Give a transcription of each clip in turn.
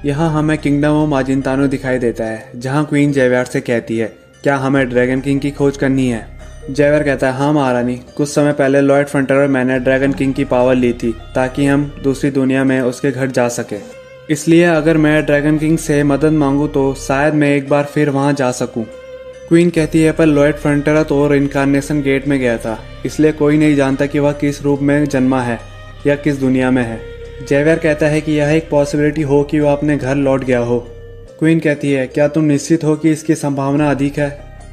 यहाँ हमें kingdom of माजिनतानो दिखाई देता है, जहाँ क्वीन जेवियर से कहती है, क्या हमें ड्रैगन किंग की खोज करनी है। जेवियर कहता है, हाँ महारानी, कुछ समय पहले लॉर्ड फ्रंटियर और मैंने ड्रैगन किंग की पावर ली थी ताकि हम दूसरी दुनिया में उसके घर जा सके। इसलिए अगर मैं ड्रैगन किंग से मदद मांगू तो शायद मैं एक बार फिर वहाँ जा सकूँ। क्वीन कहती है, पर लॉर्ड फ्रंटियर तो इनकारनेशन गेट में गया था, इसलिए कोई नहीं जानता कि वह किस रूप में जन्मा है या किस दुनिया में है। जेवियर कहता है कि यह एक पॉसिबिलिटी हो कि वह अपने घर लौट गया हो। क्वीन कहती है, क्या तुम निश्चित हो कि इसकी संभावना अधिक है।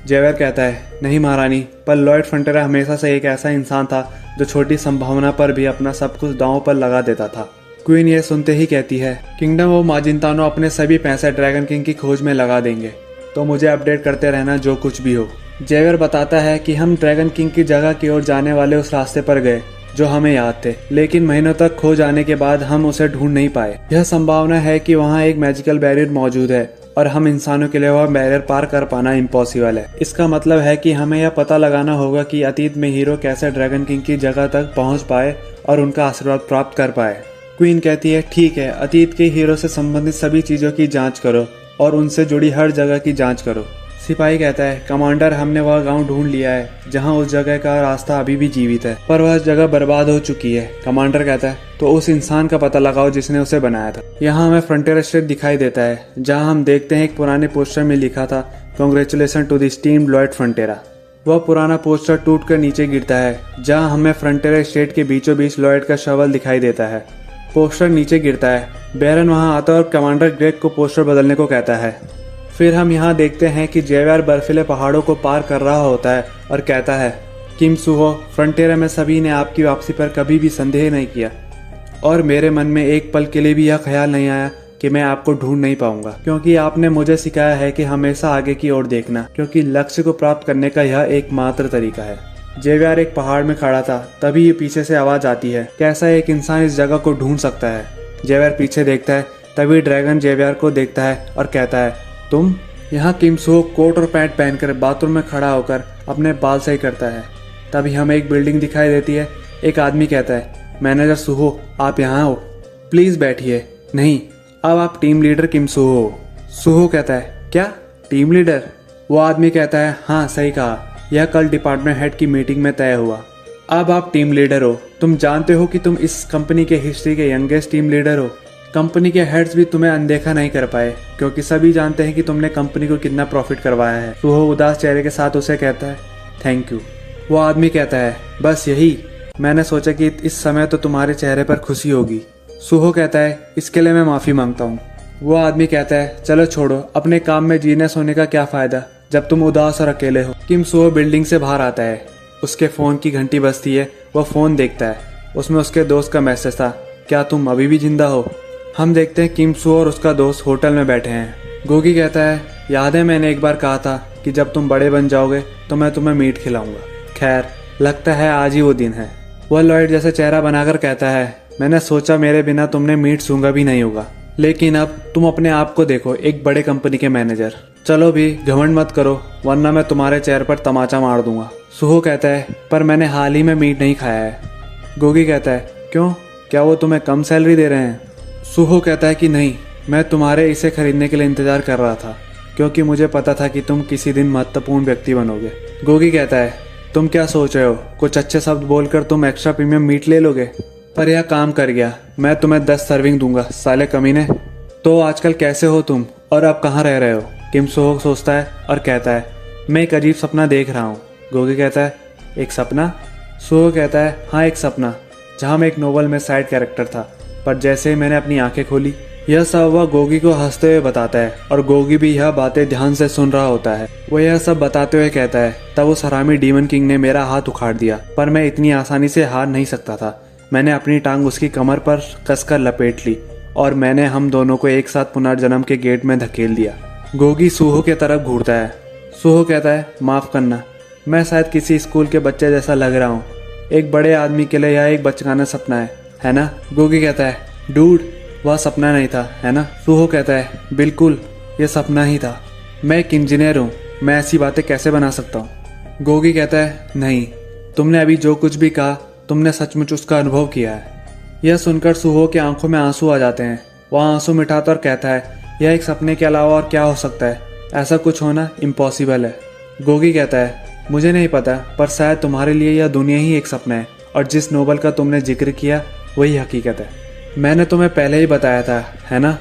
जेवियर कहता है, नहीं महारानी, पर लॉर्ड फ्रंटियर हमेशा से एक ऐसा इंसान था जो छोटी संभावना पर भी अपना सब कुछ दांव पर लगा देता था। क्वीन यह सुनते ही कहती है, किंगडम ऑफ माजिनतानो अपने सभी पैसे ड्रैगन किंग की खोज में लगा देंगे, तो मुझे अपडेट करते रहना जो कुछ भी हो। जेवियर बताता है कि हम ड्रैगन किंग की जगह की ओर जाने वाले उस रास्ते पर गए जो हमें याद थे, लेकिन महीनों तक खो जाने के बाद हम उसे ढूंढ नहीं पाए। यह संभावना है कि वहाँ एक मैजिकल बैरियर मौजूद है और हम इंसानों के लिए वह बैरियर पार कर पाना इम्पॉसिबल है। इसका मतलब है कि हमें यह पता लगाना होगा कि अतीत में हीरो कैसे ड्रैगन किंग की जगह तक पहुँच पाए और उनका आशीर्वाद प्राप्त कर पाए। क्वीन कहती है, ठीक है, अतीत के हीरो से संबंधित सभी चीजों की जांच करो और उनसे जुड़ी हर जगह की जांच करो। सिपाही कहता है, कमांडर, हमने वह गांव ढूंढ लिया है जहां उस जगह का रास्ता अभी भी जीवित है, पर वह जगह बर्बाद हो चुकी है। कमांडर कहता है, तो उस इंसान का पता लगाओ जिसने उसे बनाया था। यहाँ हमें फ्रंटियर स्टेट दिखाई देता है, जहाँ हम देखते हैं एक पुराने पोस्टर में लिखा था, congratulation to the steamed lord फ्रंटियरा। वह पुराना पोस्टर टूट कर नीचे गिरता है, जहाँ हमें फ्रंटियर स्टेट के बीचों बीच लॉर्ड का शवल दिखाई देता है। पोस्टर नीचे गिरता है, बैरन वहाँ आता है और कमांडर ग्रेग को पोस्टर बदलने को कहता है। फिर हम यहाँ देखते हैं कि जेवियर बर्फीले पहाड़ों को पार कर रहा होता है और कहता है, किम सुहो, फ्रंटियर में सभी ने आपकी वापसी पर कभी भी संदेह नहीं किया और मेरे मन में एक पल के लिए भी यह ख्याल नहीं आया कि मैं आपको ढूंढ नहीं पाऊंगा, क्योंकि आपने मुझे सिखाया है कि हमेशा आगे की ओर देखना, क्योंकि लक्ष्य को प्राप्त करने का यह एकमात्र तरीका है। जेवियर एक पहाड़ में खड़ा था, तभी ये पीछे से आवाज आती है, कैसा एक इंसान इस जगह को ढूंढ सकता है। जेवियर पीछे देखता है, तभी ड्रैगन जेवियर को देखता है और कहता है, तुम। यहाँ किम सुहो कोट और पैंट पहनकर बाथरूम में खड़ा होकर अपने बाल सही करता है। तभी हमें एक बिल्डिंग दिखाई देती है। एक आदमी कहता है, मैनेजर सुहो, आप यहाँ हो, प्लीज बैठिए। नहीं, अब आप टीम लीडर किम सुहो हो। सुहो कहता है, क्या टीम लीडर? वो आदमी कहता है, हाँ सही कहा, यह कल डिपार्टमेंट हेड की मीटिंग में तय हुआ। अब आप टीम लीडर हो। तुम जानते हो कि तुम इस कंपनी के हिस्ट्री के यंगेस्ट टीम लीडर हो। कंपनी के हेड्स भी तुम्हें अनदेखा नहीं कर पाए, क्योंकि सभी जानते हैं कि तुमने कंपनी को कितना प्रॉफिट करवाया है। सुहो उदास चेहरे के साथ उसे कहता है, थैंक यू। वो आदमी कहता है, बस यही, मैंने सोचा कि इस समय तो तुम्हारे चेहरे पर खुशी होगी। सुहो कहता है, इसके लिए मैं माफी मांगता हूँ। वो आदमी कहता है, चलो छोड़ो, अपने काम में जीनियस होने का क्या फायदा जब तुम उदास और अकेले हो। किम सुहो बिल्डिंग से बाहर आता है, उसके फोन की घंटी बजती है। वह फोन देखता है, उसमें उसके दोस्त का मैसेज था, क्या तुम अभी भी जिंदा हो। हम देखते हैं किम सुहो और उसका दोस्त होटल में बैठे हैं। गोगी कहता है, याद है मैंने एक बार कहा था कि जब तुम बड़े बन जाओगे तो मैं तुम्हें मीट खिलाऊंगा। खैर, लगता है आज ही वो दिन है। वह लॉयड जैसा चेहरा बनाकर कहता है, मैंने सोचा मेरे बिना तुमने मीट सूंघा भी नहीं होगा, लेकिन अब तुम अपने आप को देखो, एक बड़े कंपनी के मैनेजर। चलो भी घमंड मत करो, वरना मैं तुम्हारे चेहरे पर तमाचा मार दूंगा। सुहो कहता है, पर मैंने हाल ही में मीट नहीं खाया है। गोगी कहता है, क्यों, क्या वो तुम्हें कम सैलरी दे रहे हैं? सुहो कहता है कि नहीं, मैं तुम्हारे इसे खरीदने के लिए इंतजार कर रहा था, क्योंकि मुझे पता था कि तुम किसी दिन महत्वपूर्ण व्यक्ति बनोगे। गोगी कहता है, तुम क्या सोच रहे हो, कुछ अच्छे शब्द बोलकर तुम एक्स्ट्रा प्रीमियम मीट ले लोगे? पर यह काम कर गया, मैं तुम्हें 10 सर्विंग दूंगा, साले कमीने। तो आजकल कैसे हो तुम और अब कहाँ रह रहे हो? किम सुहो सोचता है और कहता है, मैं एक अजीब सपना देख रहा हूँ। गोगी कहता है, एक सपना? सुहो कहता है, हाँ एक सपना, जहाँ मैं एक नोवेल में साइड कैरेक्टर था, पर जैसे ही मैंने अपनी आंखें खोली, यह सब वह गोगी को हंसते हुए बताता है और गोगी भी यह बातें ध्यान से सुन रहा होता है। वह यह सब बताते हुए कहता है, तब उस हरामी डीमन किंग ने मेरा हाथ उखाड़ दिया, पर मैं इतनी आसानी से हार नहीं सकता था। मैंने अपनी टांग उसकी कमर पर कसकर लपेट ली और मैंने हम दोनों को एक साथ पुनर्जन्म के गेट में धकेल दिया। गोगी सुहो की तरफ घूरता है। सुहो कहता है, माफ करना, मैं शायद किसी स्कूल के बच्चे जैसा लग रहा हूँ। एक बड़े आदमी के लिए यह एक बचकाना सपना है ना? गोगी कहता है, डूड, वह सपना नहीं था, है ना? सुहो कहता है, बिल्कुल, यह सपना ही था। मैं एक इंजीनियर हूँ, मैं ऐसी बातें कैसे बना सकता हूँ? गोगी कहता है, नहीं, तुमने अभी जो कुछ भी कहा, तुमने सचमुच उसका अनुभव किया है। यह सुनकर सुहो की आंखों में आंसू आ जाते हैं। वह आंसू मिटाता और कहता है, यह एक सपने के अलावा और क्या हो सकता है, ऐसा कुछ होना इम्पॉसिबल है। गोगी कहता है, मुझे नहीं पता, पर शायद तुम्हारे लिए यह दुनिया ही एक सपना है और जिस नोबल का तुमने जिक्र किया वही हकीकत है। मैंने तुम्हें पहले ही बताया था, है ना?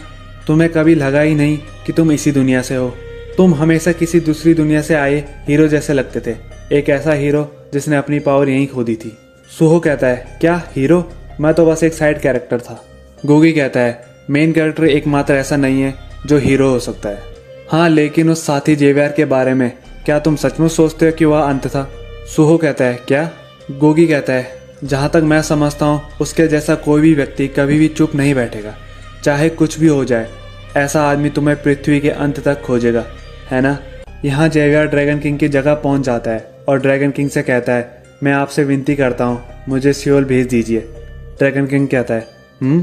तुम्हें कभी लगा ही नहीं कि तुम इसी दुनिया से हो। तुम हमेशा किसी दूसरी दुनिया से आए हीरो जैसे लगते थे, एक ऐसा हीरो जिसने अपनी पावर यहीं खो दी थी। सुहो कहता है, क्या हीरो? मैं तो बस एक साइड कैरेक्टर था। गोगी कहता है, मेन कैरेक्टर एकमात्र ऐसा नहीं है जो हीरो हो सकता है। हाँ, लेकिन उस साथी जेवियर के बारे में क्या तुम सचमुच सोचते हो कि वह अंत था? सुहो कहता है, क्या? गोगी कहता है, जहाँ तक मैं समझता हूँ उसके जैसा कोई भी व्यक्ति कभी भी चुप नहीं बैठेगा, चाहे कुछ भी हो जाए। ऐसा आदमी तुम्हें पृथ्वी के अंत तक खोजेगा, है ना? यहाँ जेवियर ड्रैगन किंग की जगह पहुँच जाता है और ड्रैगन किंग से कहता है, मैं आपसे विनती करता हूँ, मुझे सियोल भेज दीजिए। ड्रैगन किंग कहता है,